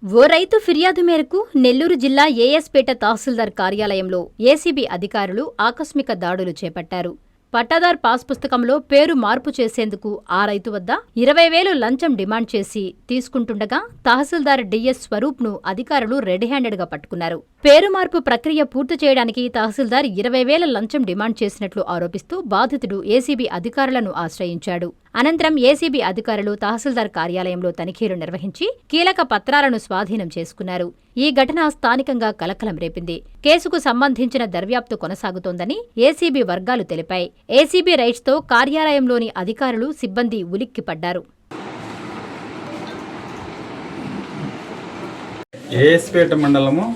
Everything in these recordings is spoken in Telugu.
ఓ రైతు ఫిర్యాదు మేరకు నెల్లూరు జిల్లా ఏఎస్పేట తహసీల్దార్ కార్యాలయంలో ఏసీబీ అధికారులు ఆకస్మిక దాడులు చేపట్టారు. పట్టాదార్ పాస్ పుస్తకంలో పేరు మార్పు చేసేందుకు ఆ రైతు వద్ద 20,000 లంచం డిమాండ్ చేసి తీసుకుంటుండగా తహసీల్దార్ డిఎస్ స్వరూప్ను అధికారులు రెడ్ హ్యాండెడ్గా పట్టుకున్నారు. పేరు మార్పు ప్రక్రియ పూర్తి చేయడానికి తహసీల్దార్ 20,000 లంచం డిమాండ్ చేసినట్లు ఆరోపిస్తూ బాధితుడు ఏసీబీ అధికారులను ఆశ్రయించాడు. అనంతరం ఏసీబీ అధికారులు తహసీల్దార్ కార్యాలయంలో తనిఖీలు నిర్వహించి కీలక పత్రాలను స్వాధీనం చేసుకున్నారు. ఈ ఘటన స్థానికంగా కలకలం రేపింది. కేసుకు సంబంధించిన దర్యాప్తు కొనసాగుతోందని ఏసీబీ వర్గాలు తెలిపాయి. ఏసీబీ రైడ్స్తో కార్యాలయంలోని అధికారులు, సిబ్బంది ఉలిక్కిపడ్డారు. ఏఎస్పేట మండలము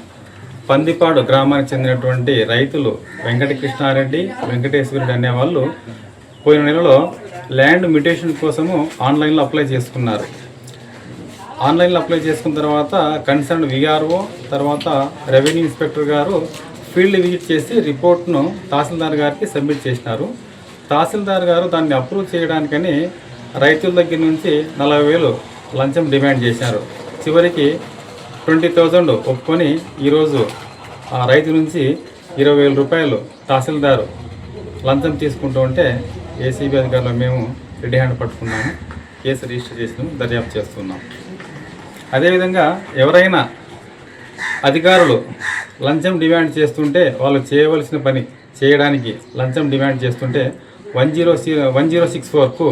పందిపాడు గ్రామానికి చెందినటువంటి రైతులు వెంకటకృష్ణారెడ్డి, వెంకటేశ్వరుడు అనేవాళ్ళు పోయిన నెలలో ల్యాండ్ మ్యూటేషన్ కోసము ఆన్లైన్లో అప్లై చేసుకున్నారు. ఆన్లైన్లో అప్లై చేసుకున్న తర్వాత కన్సర్న్ విఆర్ఓ తర్వాత రెవెన్యూ ఇన్స్పెక్టర్ గారు ఫీల్డ్ విజిట్ చేసి రిపోర్ట్ను తహసీల్దార్ గారికి సబ్మిట్ చేసినారు. తహసీల్దార్ గారు దాన్ని అప్రూవ్ చేయడానికని రైతుల దగ్గర నుంచి 40,000 లంచం డిమాండ్ చేశారు. చివరికి 20,000 ఒప్పుకొని ఈరోజు ఆ రైతు నుంచి 20,000 రూపాయలు తహసీల్దారు లంచం తీసుకుంటూ ఉంటే ఏసీబీ అధికారులు మేము రెడ్ హ్యాండ్ పట్టుకున్నాము. కేసు రిజిస్టర్ చేసినాము, దర్యాప్తు చేస్తున్నాం. అదేవిధంగా ఎవరైనా అధికారులు లంచం డిమాండ్ చేస్తుంటే వాళ్ళు చేయవలసిన పని చేయడానికి లంచం డిమాండ్ చేస్తుంటే 1064కు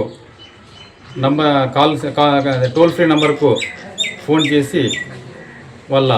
టోల్ ఫ్రీ నంబర్కు ఫోన్ చేసి వాళ్ళ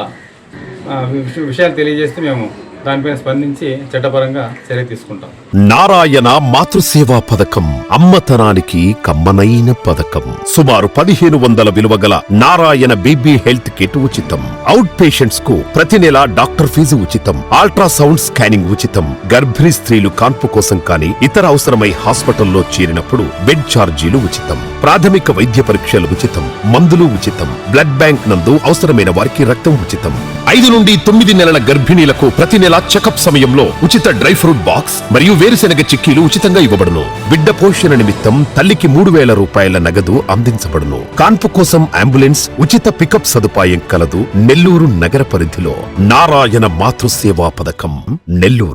విషయాలు తెలియజేస్తే మేము దానిపైన స్పందించి చట్టపరంగా చర్య తీసుకుంటాం. నారాయణ మాతృసేవా పథకం అమ్మతనానికి కమ్మనైన పథకం. సుమారు 1,500 విలువగల నారాయణ బీబీ హెల్త్ కిట్ ఉచితం. అవుట్ పేషెంట్స్ కు ప్రతి నెల డాక్టర్ ఫీజు ఉచితం. అల్ట్రాసౌండ్ స్కానింగ్ ఉచితం. గర్భిణీ స్త్రీలు కాన్పు కోసం కానీ ఇతర అవసరమై హాస్పిటల్లో చేరినప్పుడు బెడ్ ఛార్జీలు ఉచితం. ప్రాథమిక వైద్య పరీక్షలు ఉచితం. మందులు ఉచితం. బ్లడ్ బ్యాంక్ నందు అవసరమైన వారికి రక్తం ఉచితం. 5 నుండి 9 నెలల గర్భిణీలకు ప్రతి నెల చెకప్ సమయంలో ఉచిత డ్రై ఫ్రూట్ బాక్స్ మరియు వేరుశెనగ చిక్కీలు ఉచితంగా ఇవ్వబడును. బిడ్డ పోషణ నిమిత్తం తల్లికి 3,000 రూపాయల నగదు అందించబడును. కాన్పు కోసం అంబులెన్స్ ఉచిత పికప్ సదుపాయం కలదు. నెల్లూరు నగర పరిధిలో నారాయణ మాతృసేవా పథకం, నెల్లూరు.